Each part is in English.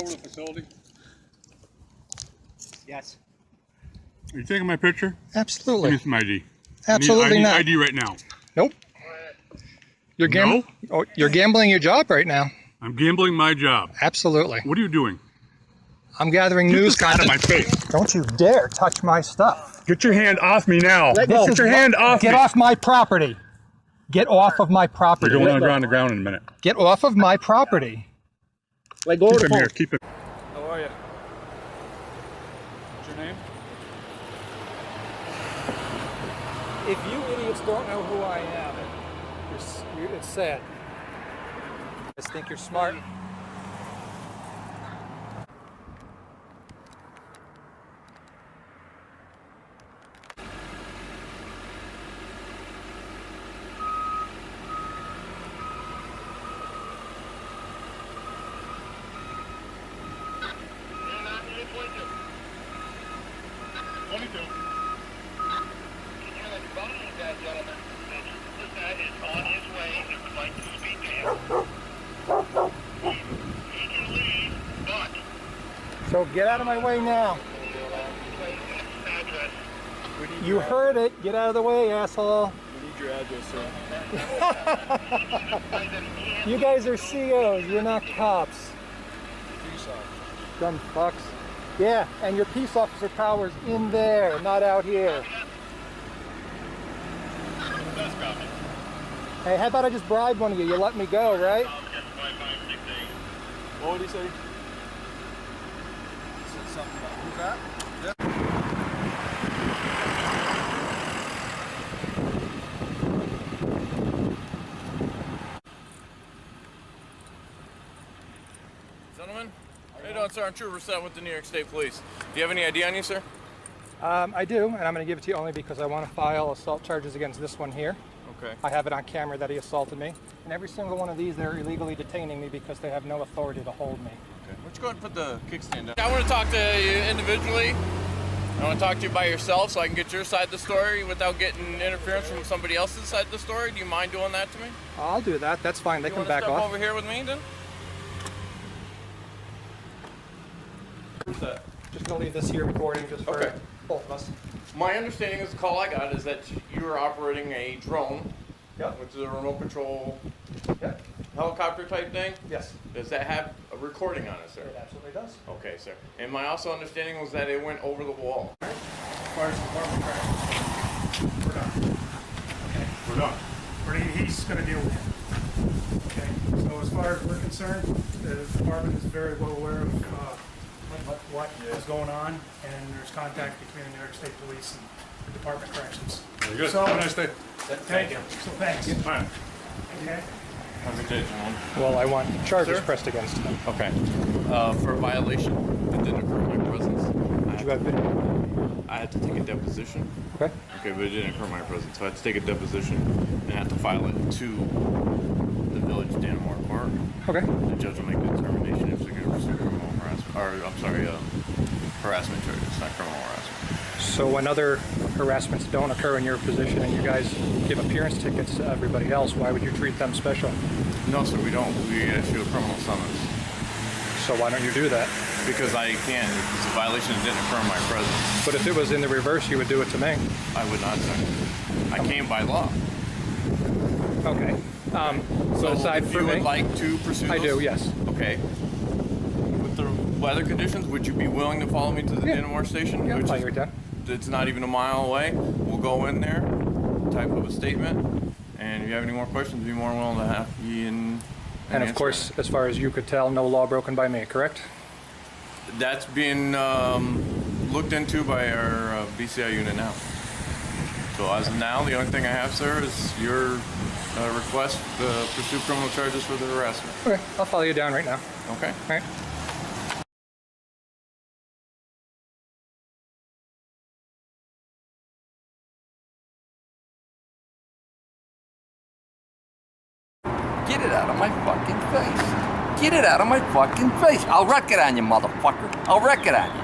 over the facility? Yes. Are you taking my picture? Absolutely. Give me some ID. Absolutely I need not. ID right now. Nope. You're gambling. No? Oh, you're gambling your job right now. I'm gambling my job. Absolutely. What are you doing? I'm gathering news Get this out of my face. Don't you dare touch my stuff. Get your hand off me now. Get your hand off me. Get off my property. Get off of my property. We're going on the ground in a minute. Get off of my property. Let go of the phone. Here, keep it. How are you? What's your name? If you idiots don't know who I am, it's sad. I just think you're smart. So get out of my way now. You heard it. Get out of the way, asshole. We need your address, sir. You guys are COs. You're not cops. Peace out. Dumb fucks. Yeah, and your peace officer power's in there, not out here. Hey, how about I just bribe one of you? You let me go, right? What would he say? Said something about who's that? Gentlemen, how you doing, sir? I'm Trooper Set with the New York State Police. Do you have any ID on you, sir? I do, and I'm going to give it to you only because I want to file assault charges against this one here. Okay. I have it on camera that he assaulted me. And every single one of these, they're illegally detaining me because they have no authority to hold me. Okay. Why don't you go ahead and put the kickstand down? I want to talk to you individually. I want to talk to you by yourself so I can get your side of the story without getting interference from somebody else's side of the story. Do you mind doing that to me? I'll do that. That's fine. They You can wanna back step off. over here with me, then? Who's that? Just going to leave this here recording just for Okay. both of us. My understanding is the call I got is that you were operating a drone, Yep. which is a remote control Yep. helicopter type thing. Yes. Does that have a recording on it, sir? It absolutely does. Okay, sir. And my also understanding was that it went over the wall. As far as the department practice, we're done. Okay. We're done. He's going to deal with it. Okay. So as far as we're concerned, the department is very well aware of what is going on, and there's contact between the New York State Police and the Department of Corrections. Very good. So, Have a nice day. thank you. So thanks. Fine. Okay. Have a good day, gentlemen. Well, I want charges Sir? pressed against them. Okay. For a violation that didn't occur in my presence, Did you have video? I had to take a deposition. Okay. Okay, but it didn't occur in my presence, so I had to take a deposition and I had to file it to the Village Dannemora Park. Okay. The judge will make the determination if they're going to pursue criminal harassment, or I'm sorry, harassment charges, not criminal harassment. So when other harassments don't occur in your position and you guys give appearance tickets to everybody else, why would you treat them special? No, sir, we don't. We issue a criminal summons. So why don't you do that? Because I can't. It's a violation that didn't occur in my presence. But if it was in the reverse, you would do it to me. I would not, sir. I can't by law. Okay. So aside if from you me, would like to pursue I those? do, yes. Okay. With the weather conditions, would you be willing to follow me to the Yeah. Dannemora station? Yeah, which I'll is- hear it down. It's not even a mile away. We'll go in there, type of a statement, and if you have any more questions, be more willing to have you in. And of course, as far as you could tell, no law broken by me, correct? that's being looked into by our BCI unit now. So as of now, the only thing I have, sir, is your request to pursue criminal charges for the harassment. Okay, I'll follow you down right now. Okay. All right. Get it out of my fucking face. Get it out of my fucking face. I'll wreck it on you, motherfucker. I'll wreck it on you.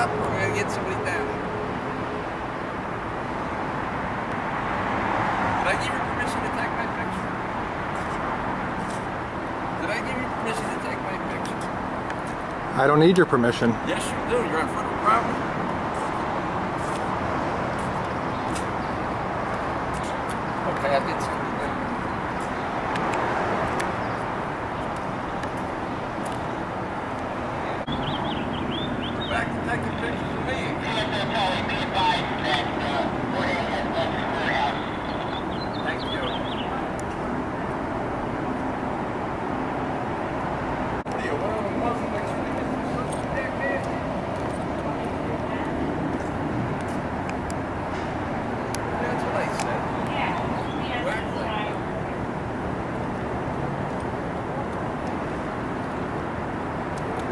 up or I'm gonna get somebody down. Did I give you permission to take my picture? Did I give you permission to take my picture? I don't need your permission. Yes, you do. You're on federal property. Okay, I did something there. You're back to taking pictures of me Thank you. Leo, what are the Muslim extremists or something back there? That's what I said. Exactly.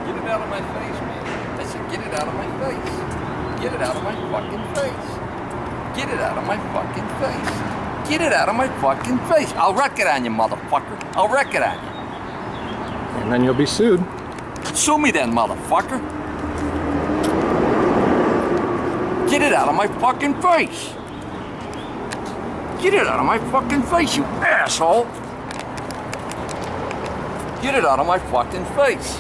Get it out of my face, man. I said, get it out of my face. Get it out of my fucking face. Get it out of my fucking face. Get it out of my fucking face. I'll wreck it on you, motherfucker. I'll wreck it on you. And then you'll be sued. Sue me then, motherfucker. Get it out of my fucking face. Get it out of my fucking face, you asshole. Get it out of my fucking face.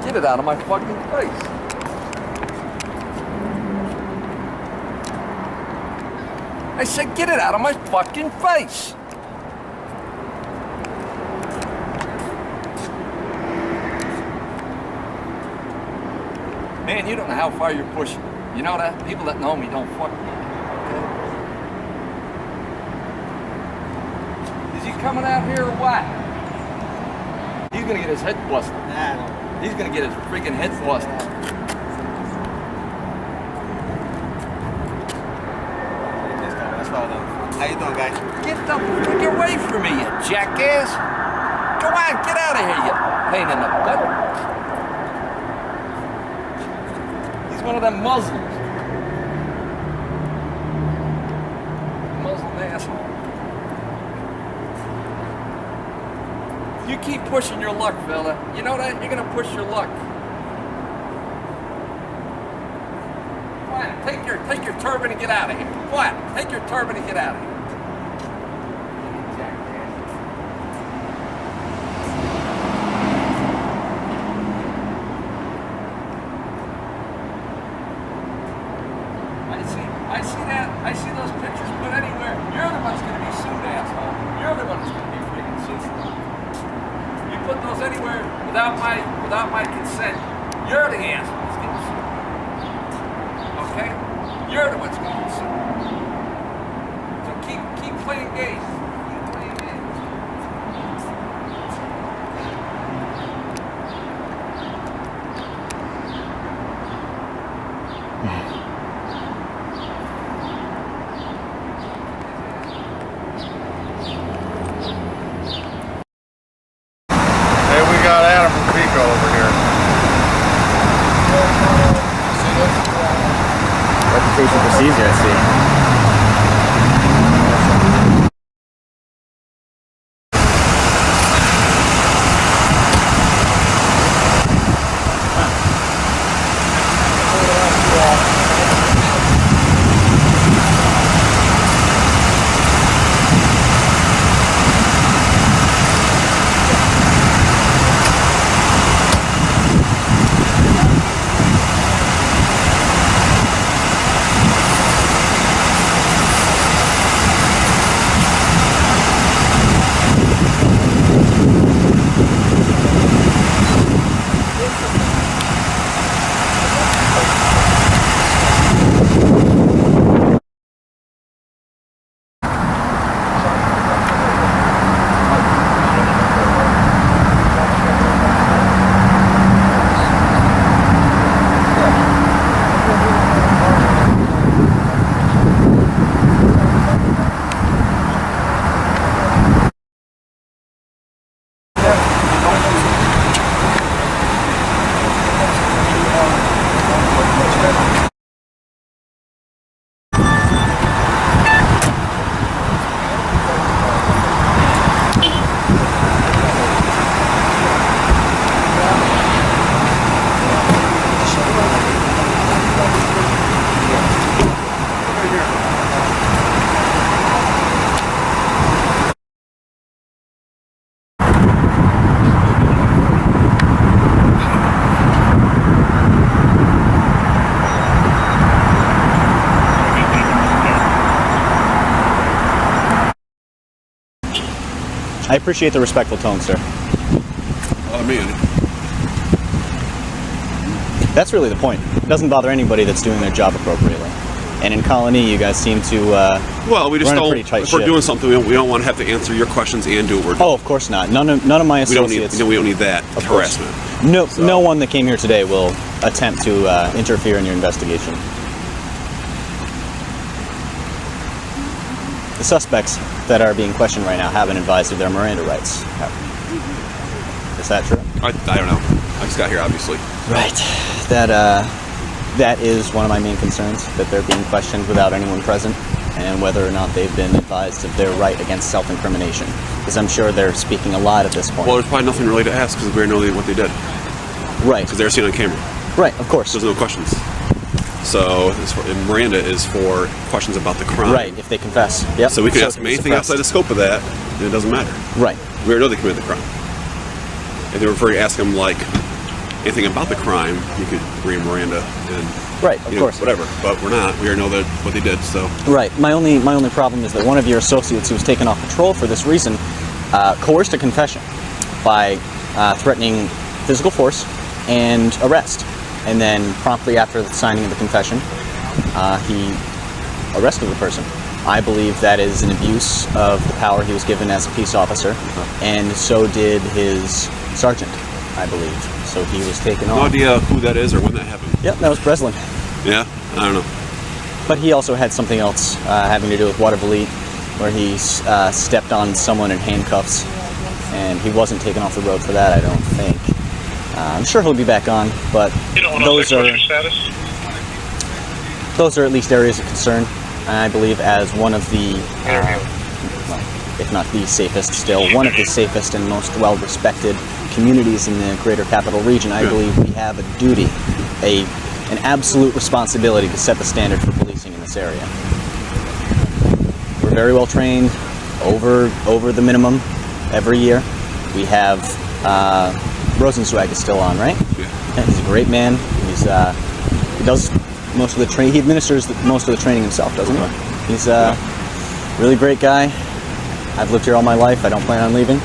Get it out of my fucking face. I said, get it out of my fucking face. Man, you don't know how far you're pushing. You know that? People that know me don't fuck with me. Okay? Is he coming out here or what? He's gonna get his head busted. He's gonna get his freaking head busted. How you doing, guys? Get the freak away from me, you jackass! Go on, get out of here, you pain in the butt. He's one of them Muslims. Muslim asshole. You keep pushing your luck, fella. You know that? You're gonna push your luck. Come on, take your turban and get out of here. Come on, take your turban and get out of here. I see those pictures put anywhere. You're the one's gonna be sued, asshole. You're the one that's gonna be freaking sued. You put those anywhere without my consent. You're the asshole that's getting sued. Okay? You're the one's gonna get sued. So keep playing games. Keep playing games. Reputation procedure, I see. I appreciate the respectful tone, sir. Man. That's really the point. It doesn't bother anybody that's doing their job appropriately. And in Colony, you guys seem to well, we just run a don't. pretty tight If we're ship. doing something, we don't want to have to answer your questions and do what we're doing. Oh, of course not. None of my we don't need. associates. We don't need that Of course. harassment. No one that came here today will attempt to interfere in your investigation. The suspects that are being questioned right now haven't advised of their Miranda rights. Is that true? I don't know. I just got here, obviously. Right. That is one of my main concerns, that they're being questioned without anyone present, and whether or not they've been advised of their right against self-incrimination. Because I'm sure they're speaking a lot at this point. Well, there's probably nothing really to ask because we already know what they did. Right. Because they're seen on camera. Right, of course. There's no questions. So, and Miranda is for questions about the crime. Right, if they confess. Yep. So we can So ask it them can be anything suppressed. outside the scope of that, and it doesn't matter. Right. We already know they committed the crime. If they were referring to ask them, like, anything about the crime, you could read Miranda and... Right, of course. Whatever. But we're not. We already know that what they did, so... Right. My only problem is that one of your associates who was taken off patrol for this reason coerced a confession by threatening physical force and arrest. And then promptly after the signing of the confession, he arrested the person. I believe that is an abuse of the power he was given as a peace officer, and so did his sergeant, I believe. So he was taken off. No idea who that is or when that happened. Yep, that was Breslin. Yeah? I don't know. But he also had something else having to do with Watervliet, where he stepped on someone in handcuffs, and he wasn't taken off the road for that, I don't think. I'm sure he'll be back on, but those are at least areas of concern. I believe as one of the, if not the safest still, one of the safest and most well-respected communities in the greater capital region, I believe we have a duty, an absolute responsibility to set the standard for policing in this area. We're very well trained, over the minimum every year. We have Rosenzweig is still on, right? Yeah. He's a great man. He does most of the training. He administers most of the training himself, doesn't he? He's a really great guy. I've lived here all my life. I don't plan on leaving.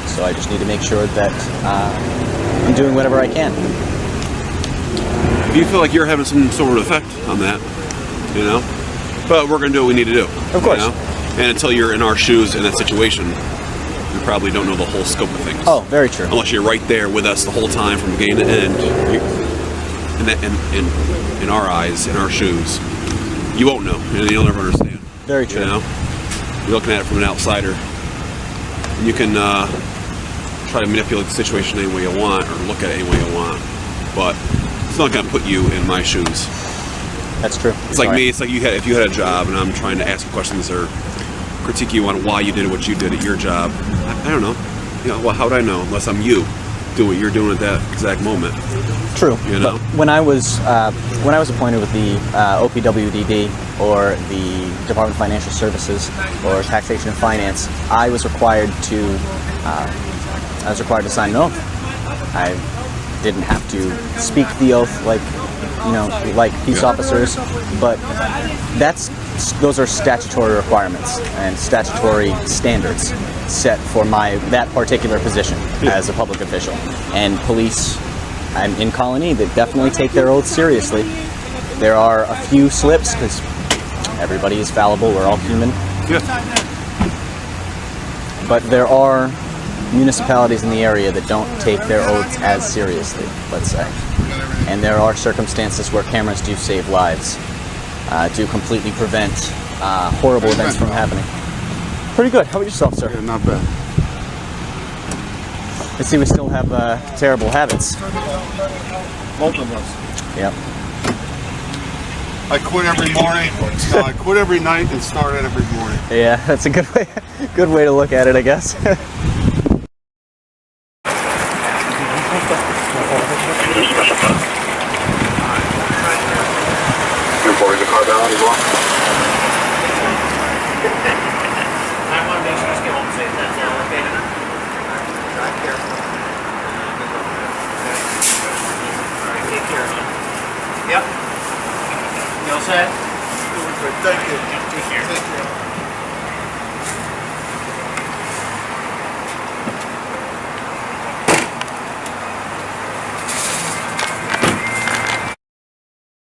So I just need to make sure that I'm doing whatever I can. Do you feel like you're having some sort of effect on that? You know? But we're going to do what we need to do. Of course. You know? And until you're in our shoes in that situation, you probably don't know the whole scope of things. Oh, very true. Unless you're right there with us the whole time from beginning to end. In our eyes, in our shoes, you won't know, and you'll never understand. Very true. You know? You're looking at it from an outsider. And you can try to manipulate the situation any way you want, or look at it any way you want, but it's not going to put you in my shoes. That's true. It's like me. It's like if you had a job, and I'm trying to ask you questions or critique you on why you did what you did at your job. I don't know. You know, well, how would I know unless I'm you doing what you're doing at that exact moment? True. You know? But when I was appointed with the OPWDD or the Department of Financial Services or Taxation and Finance, I was required to sign an oath. I didn't have to speak the oath like peace officers, but those are statutory requirements and statutory standards set for that particular position as a public official. And police, in Colony, they definitely take their oaths seriously. There are a few slips because everybody is fallible. We're all human. Yeah. But there are municipalities in the area that don't take their oaths as seriously, let's say. And there are circumstances where cameras do save lives, do completely prevent horrible events from happening. Pretty good. How about yourself, sir? Yeah, not bad. I see we still have terrible habits. Both of us. Yep. I quit every morning. No, I quit every night and start it every morning. Yeah, that's a good way to look at it, I guess. The car down as well. I want to make sure you get home safe, that's all, okay? Drive careful. Alright, take care, man. Yep. You all set? Thank you. Take care.